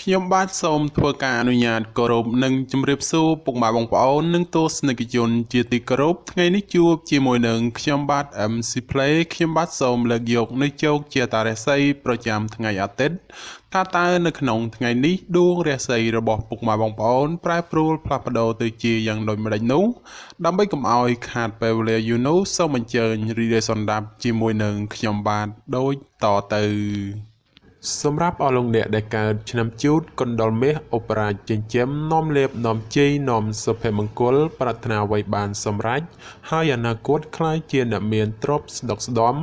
ខ្ញុំបាទសូមធ្វើការអនុញ្ញាតគោរពនិងជម្រាបសួរពុកម៉ែបងប្អូននិងទស្សនិកជនជាទីគោរពថ្ងៃនេះជួបជាមួយនឹងខ្ញុំបាទ MC Play ខ្ញុំបាទសូមលើកយកនៅជោគជាតារាសីប្រចាំថ្ងៃអាទិត្យតើនៅក្នុងថ្ងៃនេះដួងរាសីរបស់ពុកម៉ែបងប្អូនប្រែប្រួលផ្លាស់ប្ដូរទៅជាយ៉ាងដូចម្តេចនោះដើម្បីកុំឲ្យខាតពេលវេលាយូរនោះសូមអញ្ជើញរីករាយសន្តាប់ជាមួយនឹងខ្ញុំបាទដូចតទៅសម្រាប់អស់លោកអ្នកដែលកើតឆ្នាំជូតកុណ្ដុលមាសឧបរាជចិញ្ចឹមនាំលេបនាំជ័យនាំសុភមង្គលប្រាថ្នាអ្វីបានសម្រេចហើយអនាគតខ្លាយជាអ្នកមានទ្រព្យស្ដុកស្ដំ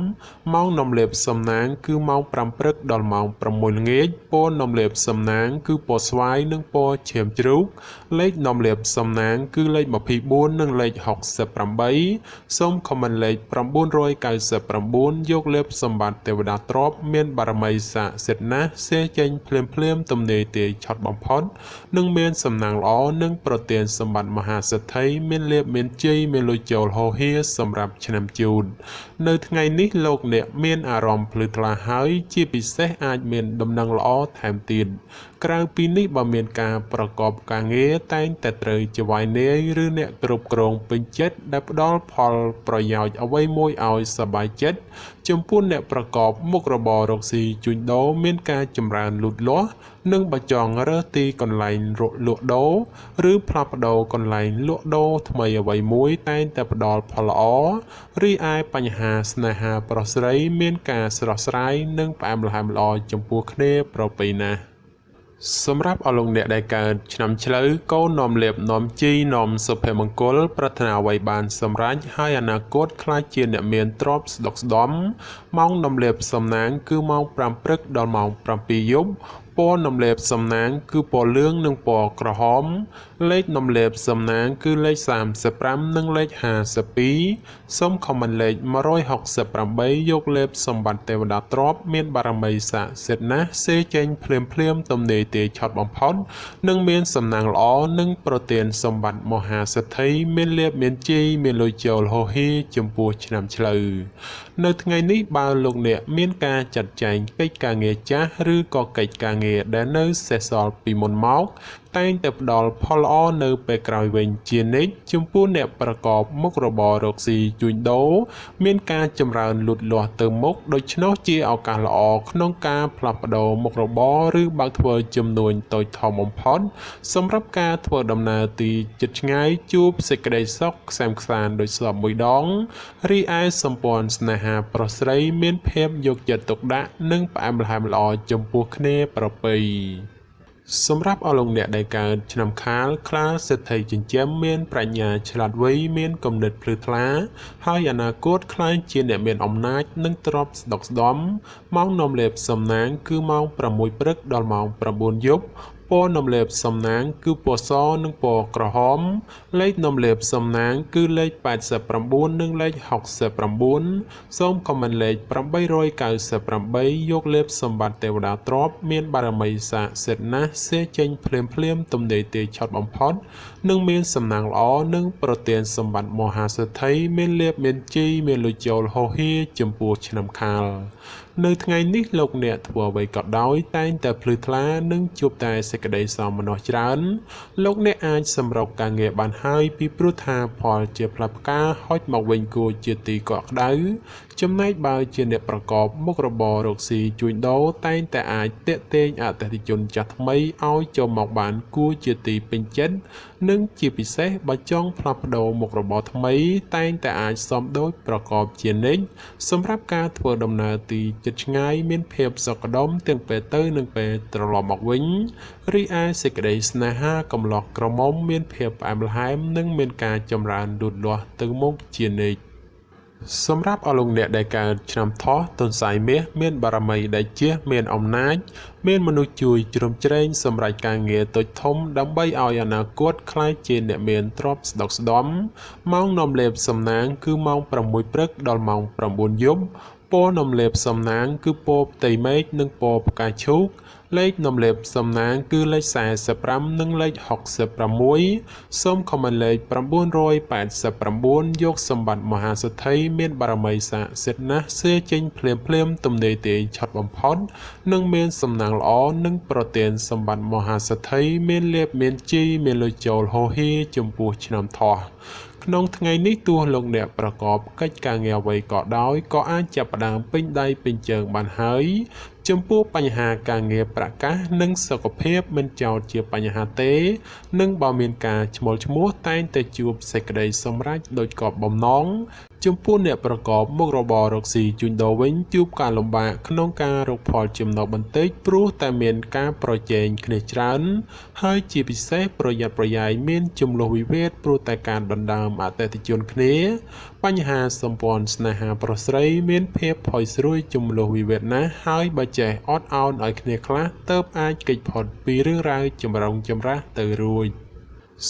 ម៉ោងនាំលេបសំណាងគឺម៉ោង5ព្រឹកដល់ម៉ោង6ល្ងាចពណ៌នាំលេបសំណាងគឺពណ៌ស្វាយនិងពណ៌ឈាមជ្រូកលេខនាំលេបសំណាងគឺលេខ24និងលេខ68សូមខមមិនលេខ999យកលេបសម្បត្តិទេវតាទ្រព្យមានបារមីស័ក្តិសិទ្ធិណាស់សេចេញភ្លាមទំនេរទាយឆត់បំផុតនិងមានសំណាងល្អនិងប្រទានសម្បត្តិមហាសេដ្ឋីមានលៀបមានជ័យមានលុយចូលហូរហៀសម្រាប់ឆ្នាំជូតនៅថ្ងៃនេះលោកអ្នកមានអារម្មណ៍ភ្លឺថ្លាហើយជាពិសេសអាចមានដំណឹងល្អថែមទៀតក្រៅពីនេះបើមានការប្រកបការងារតែងតែត្រូវជាវាយនាយឬអ្នកគ្រប់គ្រងពេញចិត្តដែលផ្ដល់ផលប្រយោជន៍អ្វីមួយឲ្យសប្បាយចិត្តចំពោះអ្នកប្រកបមុខរបររកស៊ីជួញដូរមានការចម្រើនលូតលាស់និងបច្ចងរើសទីកន្លែងលក់ដូរឬផ្លាស់ប្ដូរកន្លែងលក់ដូរថ្មីអ្វីមួយតែងតែផ្ដល់ផលល្អរីឯបញ្ហាស្នេហាប្រុសស្រីមានការស្រស់ស្រាយនិងផ្អែមល្ហែមល្អចំពោះគ្នាប្រពៃណាស់សម្រាប់អស់លោកអ្នកដែលកើតឆ្នាំឆ្លូវកូននាំលេបនាំជ័យនាំសុភមង្គលប្រាថ្នាអ្វីបានសម្រេចហើយអនាគតខ្លាចជាអ្នកមានទ្រព្យស្ដុកស្ដំម៉ោងនាំលេបសំណាងគឺម៉ោង5ព្រឹកដល់ម៉ោង7យប់ពណ៌នាំលេបសំណាងគឺពណ៌លឿងនិងពណ៌ក្រហមលេខនាំលេបសំណាងគឺលេខ35និងលេខ52សូមខមមិនលេខ168យកលេបសម្បត្តិទេវតាទ្រព្យមានបារមីស័ក្តិសិទ្ធិណាស់សេចេញភ្លាមទំនេរទាយឆត់បំផុតនិងមានសំណាងល្អនិងប្រទានសម្បត្តិមហាសេដ្ឋីមានលៀបមានជ័យមានលុយចូលហូរហៀចំពោះឆ្នាំឆ្លូវនៅថ្ងៃនេះបើលោកអ្នកមានការចាត់ចែងកិច្ចការងារចាស់ឬក៏កិច្ចការងារដែលនៅសេសសល់ពីមុនមកតែងតែផ្ដល់ផលល្អនៅពេលក្រោយវិញជានិច្ចចំពោះអ្នកប្រកបមុខរបររកស៊ីជួញដូរមានការចម្រើនលូតលាស់ទៅមុខដូច្នោះជាឱកាសល្អក្នុងការផ្លាស់ប្ដូរមុខរបរឬបើកធ្វើចំនួនតូចធំបំផុតសម្រាប់ការធ្វើដំណើរទីជិតឆ្ងាយជួបសេចក្តីសុខខ្សែមខ្សាន្តដូចស្លាប់មួយដងរីឯសម្ព័ន្ធស្នេហាប្រុសស្រីមានភាពយកចិត្តទុកដាក់និងផ្អែមល្ហែមល្អចំពោះគ្នាប្រពៃសម្រាប់អស់លោកអ្នកដែលកើតឆ្នាំខាលខ្លាសេដ្ឋីចិញ្ចឹមមានប្រាជ្ញាឆ្លាតវៃមានគំនិតភ្លឺថ្លាហើយអនាគតខ្លាយជាអ្នកមានអំណាចនិងទ្រព្យស្ដុកស្ដំម៉ោងនាំលេបសំណាងគឺម៉ោង6ព្រឹកដល់ម៉ោង9យប់ពណ៌នាំលេបសំណាងគឺពណ៌សនិងពណ៌ក្រហមលេខនាំលេបសំណាងគឺលេខ89និងលេខ69សូមខមមិនលេខ898យកលេបសម្បត្តិទេវតាទ្រព្យមានបារមីស័ក្តិសិទ្ធិណាស់សេចេញភ្លាមទំនេរទាយឆត់បំផុតនិងមានសំណាងល្អនិងប្រទានសម្បត្តិមហាសេដ្ឋីមានលៀបមានជ័យមានលុយចូលហូរហៀចំពោះឆ្នាំខាលនៅថ្ងៃនេះលោកអ្នកធ្វើអ្វីក៏ដោយតែងតែភ្លឺថ្លានិងជួបតែសេចក្តីសោមនស្សច្រើនលោកអ្នកអាចសម្រុកការងារបានហើយពីព្រោះថាផលជាផ្លែផ្កាហុចមកវិញគួរជាទីកក់ក្ដៅចំណែកបើជាអ្នកប្រកបមុខរបររកស៊ីជួញដូរតែងតែអាចទាក់ទាញអតិថិជនចាស់ថ្មីឲ្យចូលមកបានគួរជាទីពេញចិត្តនិងជាពិសេសបើចង់ផ្លាស់ប្ដូរមុខរបរថ្មីតែងតែអាចសមដូចប្រកបជានិច្ចសម្រាប់ការធ្វើដំណើរទីជិតឆ្ងាយមានភាពសុខដុមទាំងពេលទៅនិងពេលត្រឡប់មកវិញរីឯសេចក្តីស្នេហាកំឡោះក្រមុំមានភាពផ្អែមល្ហែមនិងមានការចម្រើនលូតលាស់ទៅមុខជានិច្ចសម្រាប់អស់លោកអ្នកដែលកើតឆ្នាំថោះទុនសាយមាសមានបារមីដែលជាមានអំណាចមានមនុស្សជួយជ្រោមជ្រែងសម្រាប់ការងារតូចធំដើម្បីឲ្យអនាគតក្លាយជាអ្នកមានទ្រព្យស្ដុកស្ដំម៉ោងនាំលេបសំណាងគឺម៉ោង6ព្រឹកដល់ម៉ោង9យប់ព ពណ៌នំលេបសំណាងគឺពណ៌ផ្ទៃមេឃនិងពណ៌ផ្កាឈូកលេខនំលេបសំណាងគឺលេខ45និងលេខ66សូមខមមិនលេខ989យកសម្បត្តិមហាសេដ្ឋីមានបារមីស័ក្តិសិទ្ធិណាស់សេចេញភ្លាមទំនេរទេឆត់បំផុតនិងមានសំណាងល្អនិងប្រទានសម្បត្តិមហាសេដ្ឋីមានលៀបមានជីមានលុយចូលហូហៀចំពោះឆ្នាំថោះក្នុងថ្ងៃនេះទោះលោកអ្នកប្រកបកិច្ចការងារអ្វីក៏ដោយក៏អាចចាប់ផ្ដើមពេញដៃពេញជើងបានហើយចំពោះបញ្ហាការងារប្រកាសនិងសុខភាពមិនចោទជាបញ្ហាទេនិងបើមានការឈ្មោលឈ្មោះតែងតែជួបសេចក្តីសម្រេចដោយកប់បំណងចំពោះអ្នកប្រកបមុខរបររកស៊ីជួញដូរវិញជួបការលំបាកក្នុងការរកផលចំណូលបន្តិចព្រោះតែមានការប្រជែងគ្នាច្រើនហើយជាពិសេសប្រយ័ត្នប្រយែងមានជម្លោះវិវាទព្រោះតែការដណ្ដើមអតិថិជនគ្នាបញ្ហាសម្ព័ន្ធស្នេហាប្រុសស្រីមានភាពផុយស្រួយជម្លោះវិវាទណាស់ហើយបើចេះអត់ឱនឲ្យគ្នាខ្លះទើបអាចគេចផុតពីរឿងរ៉ាវចម្រុងចម្រាស់ទៅរួច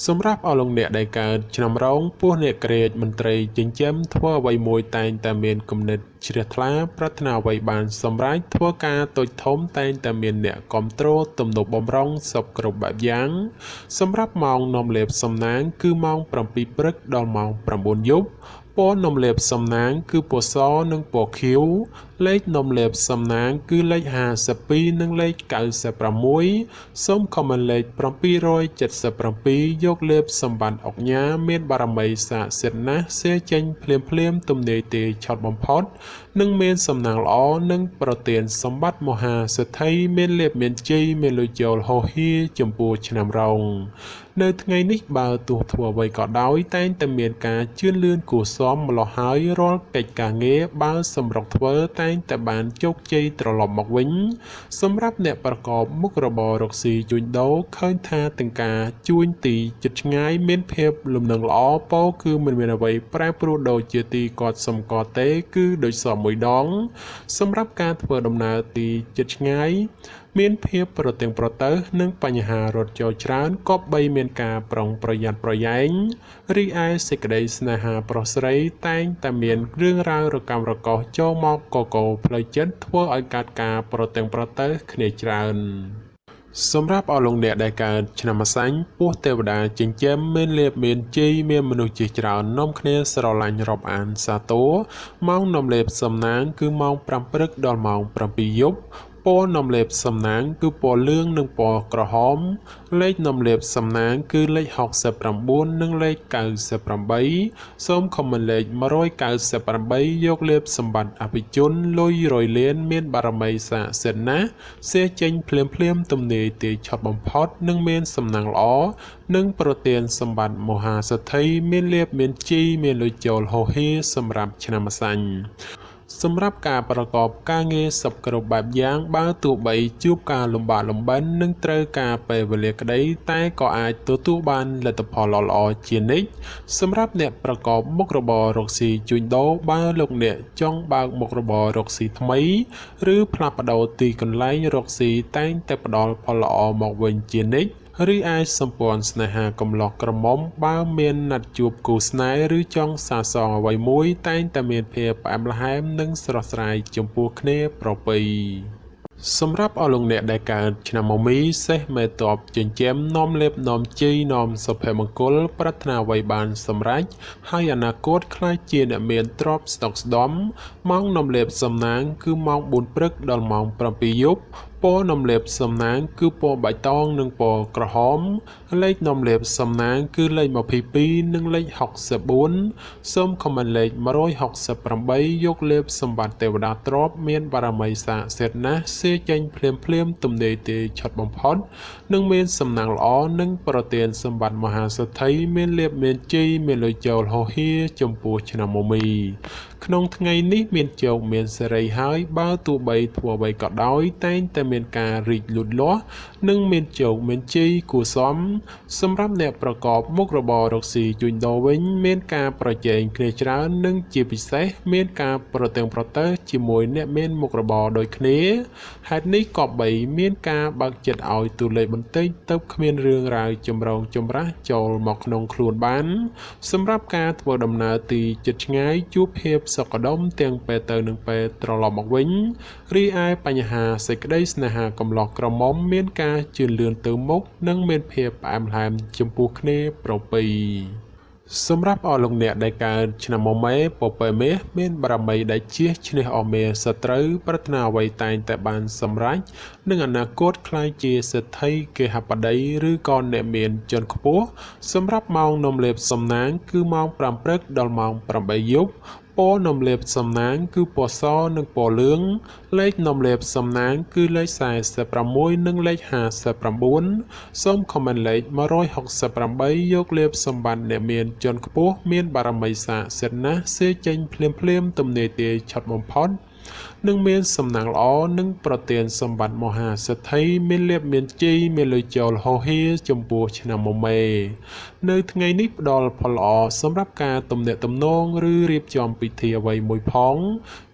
សម្រាប់អស់លោកអ្នកដែលកើតឆ្នាំរោងពោះអ្នកក្រៀតមន្ត្រីចិញ្ចឹមធ្វើអ្វីមួយតែងតែមានគំនិតជ្រះថ្លាប្រាថ្នាអ្វីបានសម្រេចធ្វើការតូចធំតែងតែមានអ្នកគ្រប់គ្រងទំនុកបំរុងសពគ្រប់បែបយ៉ាងសម្រាប់ម៉ោងនាំលេបសំណាងគឺម៉ោង7ព្រឹកដល់ម៉ោង9យប់ពណ៌នំលេបសំណាងគឺពណ៌សនិងពណ៌ខៀវលេខនំលេបសំណាងគឺលេខ52និងលេខ96សូមខមមិនលេខ777យកលេបសម្បត្តិអុកញ៉ាមានបារមីស័ក្តិសិទ្ធិណាស់សេចេញភ្លាមទំនេរទេឆត់បំផុតនិងមានសំណាងល្អនិងប្រទានសម្បត្តិមហាសេដ្ឋីមានលេបមានជ័យមានលុយចូលហូហៀចំពោះឆ្នាំរោងនៅថ្ងៃនេះបើទោះធ្វើអ្វីក៏ដោយតែងតែមានការជឿនលឿនគួរសមម្លោះហើយរាល់កិច្ចការងារបើសម្រុកធ្វើតែងតែបានជោគជ័យត្រឡប់មកវិញសម្រាប់អ្នកប្រកបមុខរបររកស៊ីជួញដូរឃើញថាទាំងការជួញទីជិតឆ្ងាយមានភាពលំនឹងល្អពោគឺមិនមានអ្វីប្រែប្រួលដូចជាទីគាត់សំកទេគឺដូចសមមួយដងសម្រាប់ការធ្វើដំណើរទីជិតឆ្ងាយមានភាពប្រទាំងប្រទៅនិងបញ្ហារត់ចូលច្រើនក៏បីមានការប្រុងប្រយ័ត្នប្រយែងរីឯសេចក្តីស្នេហាប្រុសស្រីតែងតែមានរឿងរ៉ាវរកាំរកោសចូលមកកកផ្លូវចិត្តធ្វើឲ្យកើតការប្រទាំងប្រទៅគ្នាច្រើនសម្រាប់អស់លោកអ្នកដែលកើតឆ្នាំម្សាញ់ពោះទេវតាចិញ្ចឹមមានលៀបមានជ័យមានមនុស្សជាច្រើននាំគ្នាស្រឡាញ់រាប់អានសាទរម៉ោងនាំលេបសំណាងគឺម៉ោង5ព្រឹកដល់ម៉ោង7យប់ពណ៌នំលេបសំណាងគឺពណ៌លឿងនិងពណ៌ក្រហមលេខនំលេបសំណាងគឺលេខ69និងលេខ98សូមខមមិនលេខ198យកលេបសម្បត្តិអភិជនលុយរយលានមានបារមីស័ក្តិសិទ្ធិណាស់សេចេញភ្លាមទំនេរទេឆត់បំផុតនិងមានសំណាងល្អនិងប្រទានសម្បត្តិមហាសេដ្ឋីមានលៀបមានជីមានលុយចូលហូហៀសម្រាប់ឆ្នាំម្សាញ់សម្រាប់ការប្រកបការងារសពគ្រប់បែបយ៉ាងបើទោះបីជួបការលំបាកលំបិននិងត្រូវការពេលវេលាក្តីតែក៏អាចទទួលបានលទ្ធផលល្អជានិច្ចសម្រាប់អ្នកប្រកបមុខរបររកស៊ីជួញដូរបើលោកអ្នកចង់បើកមុខរបររកស៊ីថ្មីឬផ្លាស់ប្ដូរទីកន្លែងរកស៊ីតែងតែផ្ដល់ផលល្អមកវិញជានិច្ចឬអាចសម្ព័ន្ធស្នេហាកំឡោះក្រមុំបើមានណាត់ជួបគូស្នេហ៍ឬចង់សាសងអ្វីមួយតែងតែមានភាពផ្អែមល្ហែមនិងស្រស់ស្រាយចំពោះគ្នាប្រពៃសម្រាប់អស់លោកអ្នកដែលកើតឆ្នាំមមីសេះមេតបចិញ្ចឹមនាំលេបនាំជ័យនាំសុភមង្គលប្រាថ្នាអ្វីបានសម្រេចហើយអនាគតខ្លាចជាអ្នកមានទ្រព្យស្តុកស្តម្ភម៉ោងនាំលេបសំណាងគឺម៉ោង4ព្រឹកដល់ម៉ោង7យប់ពណ៌នំលេបសំណាងគឺពណ៌បៃតងនិងពណ៌ក្រហមលេខនំលេបសំណាងគឺលេខ22និងលេខ64សូមខមមិនលេខ168យកលេបសម្បត្តិទេវតាទ្រព្យមានបារមីស័ក្តិសិទ្ធិណាស់សេចេញភ្លាមទំនេរទេឆត់បំផុតនិងមានសំណាងល្អនិងប្រទានសម្បត្តិមហាសេដ្ឋីមានលេបមានជ័យមានលុយចូលហូហៀចំពោះឆ្នាំមមីក្នុងថ្ងៃនេះមានជោគមានសេរីហើយបើទោះបីធ្វើអ្វីក៏ដោយតែងតែ មានការរីកលូតលាស់និងមានជោគមានជ័យគួរសមសម្រាប់អ្នកប្រកបមុខរបររកស៊ីជួញដូរវិញមានការប្រជែងគ្នាច្រើននិងជាពិសេសមានការប្រទែងប្រទែងជាមួយអ្នកមានមុខរបរដូចគ្នាហេតុនេះក៏បីមានការបើកចិត្តឲ្យទូលេខបន្តិចទៅគ្មានរឿងរ៉ាវចម្រូងចម្រាសចូលមកក្នុងខ្លួនបានសម្រាប់ការធ្វើដំណើរទីជិតឆ្ងាយជួបភាពសុខដុមទាំងពេលទៅនិងពេលត្រឡប់មកវិញរីឯបញ្ហាសេចក្តីស្នេហាកំឡោះក្រមុំមានការជឿនលឿនទៅមុខនិងមានភាពផ្អែមល្ហែមចំពោះគ្នាប្រពៃសម្រាប់អស់លោកអ្នកដែលកើតឆ្នាំមមែពពែមេមានបារមីដែលជះឈ្នះអស់មេសត្រូវប្រាថ្នាអ្វីតែងតែបានសម្រេចនឹងអនាគតក្លាយជាសេដ្ឋីគេហបតីឬក៏អ្នកមានជាន់ខ្ពស់សម្រាប់ម៉ោងនំលេបសំណាងគឺម៉ោង5ព្រឹកដល់ម៉ោង8យប់ពណ៌នំលេបសំណាងគឺពណ៌សនិងពណ៌លឿងលេខនំលេបសំណាងគឺលេខ46និងលេខ59សូមខមមិនលេខ168យកលេបសម្បត្តិអ្នកមានជាន់ខ្ពស់មានបារមីស័ក្តិសិទ្ធិណាស់សេចេញភ្លាមទំនេរទាយឆត់បំផុតនឹងមានសំណាងល្អនិងប្រទានសម្បត្តិមហាសេដ្ឋីមានលៀបមានជ័យមានលុយចូលហោហៀចំពោះឆ្នាំមមែនៅថ្ងៃនេះផ្ដល់ផលល្អសម្រាប់ការទំនាក់ទំនងឬរៀបចំពិធីអ្វីមួយផង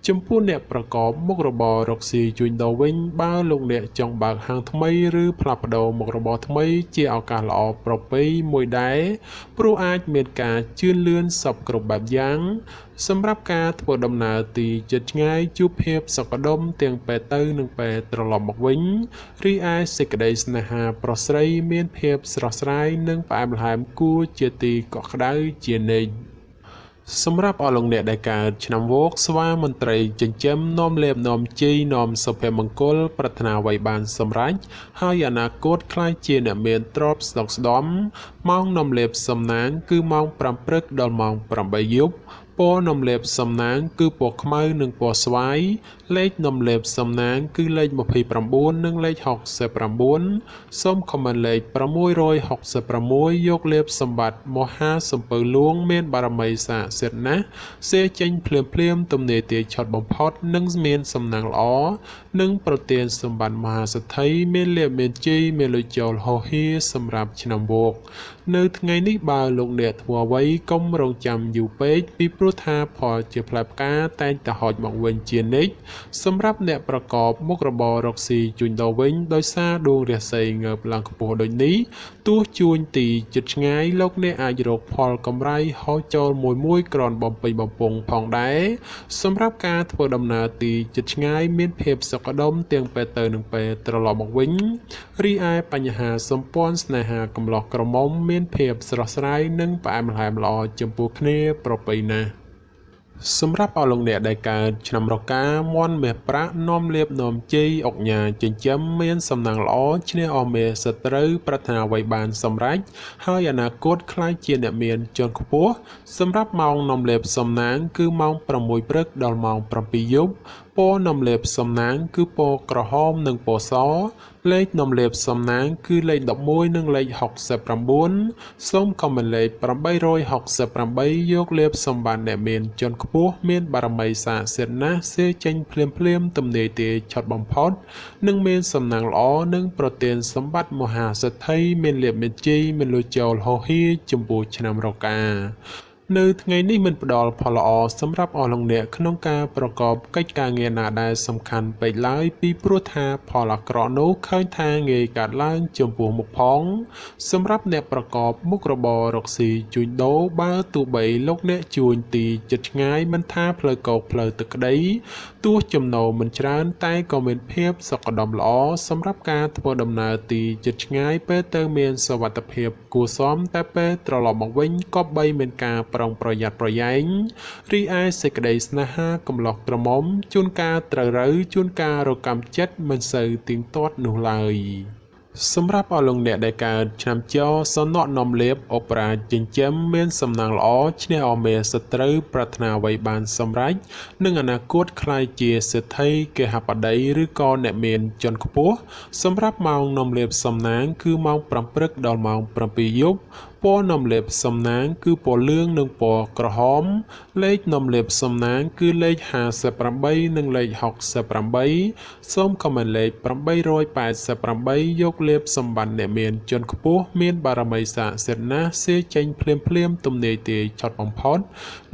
ចំពោះអ្នកប្រកបមុខរបររកស៊ីជួញដូរវិញបើលោកអ្នកចង់បើកហាងថ្មីឬផ្លាស់ប្ដូរមុខរបរថ្មីជាឱកាសល្អប្រពៃមួយដែរព្រោះអាចមានការជឿនលឿនសពគ្រប់បែបយ៉ាងសម្រាប់ការធ្វើដំណើរទីជិតឆ្ងាយជួបភាពសុខដុមទាំងពេលទៅនិងពេលត្រឡប់មកវិញរីឯសេចក្តីស្នេហាប្រុសស្រីមានភាពស្រស់ស្រាយនិងផ្អែមល្ហែមគួរជាទីកក់ក្ដៅជានិច្ចសម្រាប់អស់លោកអ្នកដែលកើតឆ្នាំវោកស្វាមន្ត្រីចិញ្ចឹមនាំលេបនាំជ័យនាំសុភមង្គលប្រាថ្នាអ្វីបានសម្រេចហើយអនាគតក្លាយជាអ្នកមានទ្រព្យស្ដុកស្ដំម៉ោងនាំលេបសំណាងគឺម៉ោង5ព្រឹកដល់ម៉ោង8យប់ពណ៌នំលេបសំណាងគឺពណ៌ខ្មៅនិងពណ៌ស្វាយលេខនំលេបសំណាងគឺលេខ29និងលេខ69សូមខមមិនលេខ666យកលេបសម្បត្តិមហាសំពៅលួងមានបារមីស័ក្តិសិទ្ធិណាស់សេចេញភ្លាមទំនេរទាយឆត់បំផុតនិងមានសំណាងល្អនិងប្រទានសម្បត្តិមហាសេដ្ឋីមានលៀបមានជ័យមានលុយចូលហោហៀសម្រាប់ឆ្នាំវោកនៅថ្ងៃនេះបើលោកអ្នកធ្វើអ្វីកុំរងចាំយូរពេកពីព្រោះថាផលជាផ្លែផ្កាតែងតែហោចមកវិញជានិច្ចសម្រាប់អ្នកប្រកបមុខរបររកស៊ីជួញដូរវិញដោយសារដួងរាសីងើបឡើងខ្ពស់ដូចនេះទោះជួញទីជិតឆ្ងាយលោកអ្នកអាចរកផលកម្រៃហោចចូលមួយក្រនបំពេញបំពង់ផងដែរសម្រាប់ការធ្វើដំណើរទីជិតឆ្ងាយមានភាពសុខដុមទាំងពេលទៅនិងពេលត្រឡប់មកវិញរីឯបញ្ហាសម្ព័ន្ធស្នេហាកំឡោះក្រមុំមានភាពស្រស់ស្រាយនិងផ្អែមល្ហែមល្អចំពោះគ្នាប្រពៃណាស់សម្រាប់អស់លោកអ្នកដែលកើតឆ្នាំរកាមន់មាសប្រាក់នាំលៀបនាំជ័យអុកញ៉ាចិញ្ចឹមមានសំណាងល្អឈ្នះអស់មេសត្រូវប្រាថ្នាអ្វីបានសម្រេចហើយអនាគតក្លាយជាអ្នកមានជាន់ខ្ពស់សម្រាប់ម៉ោងនាំលៀបសំណាងគឺម៉ោង6ព្រឹកដល់ម៉ោង7យប់ពណ៌នំលេបសំណាងគឺពណ៌ក្រហមនិងពណ៌សលេខនំលេបសំណាងគឺលេខ11និងលេខ69សូមខមមិនលេខ868យកលេបសម្បត្តិអ្នកមានជាន់ខ្ពស់មានបារមីស័ក្តិសិទ្ធិណាស់សេចេញភ្លាមទំនេរទាយឆត់បំផុតនិងមានសំណាងល្អនិងប្រទានសម្បត្តិមហាសេដ្ឋីមានលៀបមានជ័យមានលុយចូលហោហៀចំពោះឆ្នាំរកានៅថ្ងៃនេះមិនផ្ដល់ផលល្អសម្រាប់អស់លោកអ្នកក្នុងការប្រកបកិច្ចការងារណាដែលសំខាន់ពេកឡើយពីព្រោះថាផលអាក្រក់នោះឃើញថាងាយកើតឡើងចំពោះមុខផងសម្រាប់អ្នកប្រកបមុខរបររកស៊ីជួញដូរបើទោះបីលោកអ្នកជួញទីជិតឆ្ងាយមិនថាផ្លូវកោកផ្លូវទឹកក្តីទោះចំណូលមិនច្រើនតែក៏មានភាពសុខដុមល្អសម្រាប់ការធ្វើដំណើរទីជិតឆ្ងាយពេលទៅមានសុវត្ថិភាពគួរសមតែពេលត្រឡប់មកវិញក៏បីមានការប្រុងប្រយ័ត្នប្រយែងរីឯសេចក្តីស្នេហាកំឡោះក្រមុំជួនកាលត្រូវរើជួនកាលរកម្មចិត្តមិនសូវទៀងទាត់នោះឡើយសម្រាប់អស់លោកអ្នកដែលកើតឆ្នាំចសនៈនាំលេបអូប៉េរ៉ាចិញ្ចឹមមានសំណាងល្អឈ្នះអស់មេសត្រូវប្រាថ្នាអ្វីបានសម្រេចនឹងអនាគតក្លាយជាសេដ្ឋីគេហបតីឬក៏អ្នកមានជាន់ខ្ពស់សម្រាប់ម៉ោងនាំលេបសំណាងគឺម៉ោង5ព្រឹកដល់ម៉ោង7យប់ព ពណ៌នំលេបសំណាងគឺពណ៌លឿងនិងពណ៌ក្រហមលេខនំលេបសំណាងគឺលេខ58និងលេខ68សូមខមមិនលេខ888យកលេបសម្បត្តិអ្នកមានជាន់ខ្ពស់មានបារមីស័ក្តិសិទ្ធិណាស់សេចេញភ្លាមទំនាយទាយឆត់បំផុត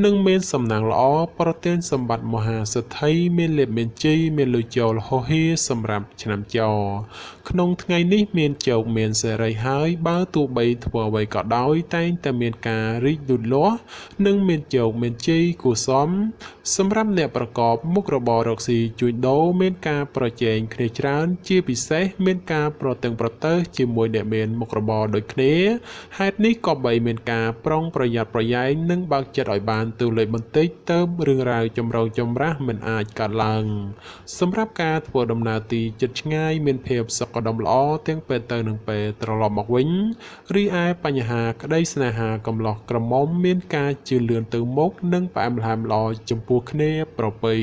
និងមានសំណាងល្អប្រទានសម្បត្តិមហាសិទ្ធិមានលេបមានជ័យមានលុយចូលហោហៀសម្រាប់ឆ្នាំចោក្នុងថ្ងៃនេះមានជោគមានសេរីហើយបើទោះបីធ្វើអ្វីក៏ដោយតែងតែមានការរីកលូតលាស់និងមានជោគមានជ័យគួរសមសម្រាប់អ្នកប្រកបមុខរបររកស៊ីជួញដូរមានការប្រជែងគ្នាច្រើនជាពិសេសមានការប្រតឹងប្រទើសជាមួយអ្នកមានមុខរបរដូចគ្នាហេតុនេះក៏បីមានការប្រុងប្រយ័ត្នប្រយែងនិងបើកចិត្តឲ្យបានទូលេខបន្តិចទៅរឿងរ៉ាវចម្រូងចម្រាសមិនអាចកើតឡើងសម្រាប់ការធ្វើដំណើរទីជិតឆ្ងាយមានភាពសុខដុមល្អទាំងពេលទៅនិងពេលត្រឡប់មកវិញរីឯបញ្ហាក្តីស្នេហាកំឡោះក្រមុំមានការជឿនលឿនទៅមុខនិងផ្អែមល្ហែមល្អចំពោះគ្នាប្រពៃ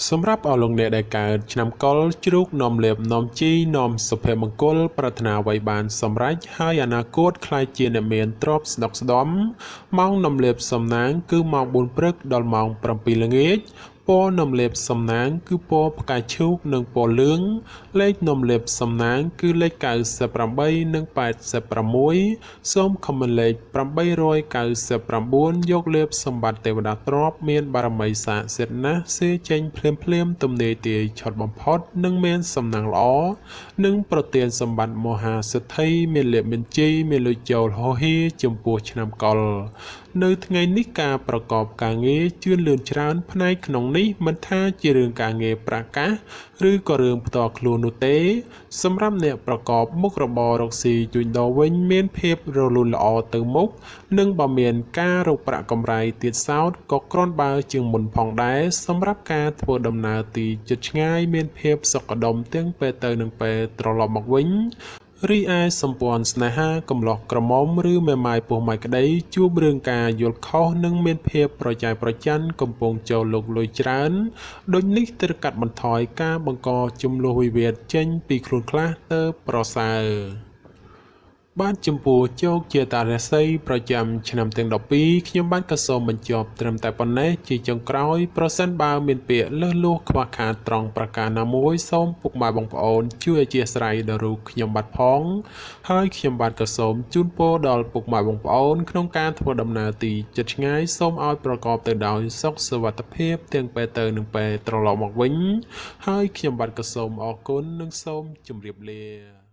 សម្រាប់អស់លោកអ្នកដែលកើតឆ្នាំកុរជ្រូកនាំលេបនាំជីនាំសុភមង្គលប្រាថ្នាអ្វីបានសម្រេចហើយអនាគតខ្លាយជាអ្នកមានទ្រព្យស្ដុកស្ដំម៉ោងនាំលេបសំណាងគឺម៉ោង4ព្រឹកដល់ម៉ោង7ល្ងាចពណ៌នំលេបសំណាងគឺពណ៌ផ្កាឈូកនិងពណ៌លឿងលេខនំលេបសំណាងគឺលេខ98និង86សូមខមមិនលេខ899យកលេបសម្បត្តិទេវតាទ្រព្យមានបារមីស័ក្តិសិទ្ធិណាស់សេចេញភ្លាមទំនាយទាយឆត់បំផុតនិងមានសំណាងល្អនិងប្រទានសម្បត្តិមហាសិទ្ធិមានលេបមានជ័យមានលុយចូលហោហៀចំពោះឆ្នាំកុរនៅថ្ងៃនេះការប្រកបការងារជឿនលឿនច្រើនផ្នែកក្នុងនេះមិនថាជារឿងការងារប្រកាសឬក៏រឿងផ្ទាល់ខ្លួននោះទេសម្រាប់អ្នកប្រកបមុខរបររកស៊ីជួញដូរវិញមានភាពរលូនល្អទៅមុខនិងបើមានការរកប្រាក់កម្រៃទៀតសោតក៏គ្រាន់បើជាងមុនផងដែរសម្រាប់ការធ្វើដំណើរទីជិតឆ្ងាយមានភាពសុខដុមទាំងពេលទៅនិងពេលត្រឡប់មកវិញរីឯសម្ព័ន្ធស្នេហាកំឡោះក្រមុំឬមេម៉ាយពោះម៉ាយក្តីជួបរឿងការយល់ខុសនិងមានភាពប្រច័យប្រច័ណ្ឌកំពុងចូលលោកលុយច្រើនដូចនេះត្រូវកាត់បន្ថយការបង្កចំនួនវិវាទចេញពីខ្លួនខ្លះទៅប្រសើរបាទចំពោះជោគជាតារាសីប្រចាំឆ្នាំទាំង12ខ្ញុំបានក៏សូមបញ្ចប់ត្រឹមតែប៉ុណ្ណេះជាចុងក្រោយប្រសិនបើមានពាក្យលើសលួសខ្វះខាតត្រង់ប្រការណាមួយសូមពុកម៉ែបងប្អូនជួយអធ្យាស្រ័យដល់រូបខ្ញុំបាទផងហើយខ្ញុំបាទក៏សូមជូនពរដល់ពុកម៉ែបងប្អូនក្នុងការធ្វើដំណើរទីជិតឆ្ងាយសូមឲ្យប្រកបទៅដោយសុខសុវត្ថិភាពទាំងពេលទៅនិងពេលត្រឡប់មកវិញហើយខ្ញុំបាទក៏សូមអរគុណនិងសូមជម្រាបលា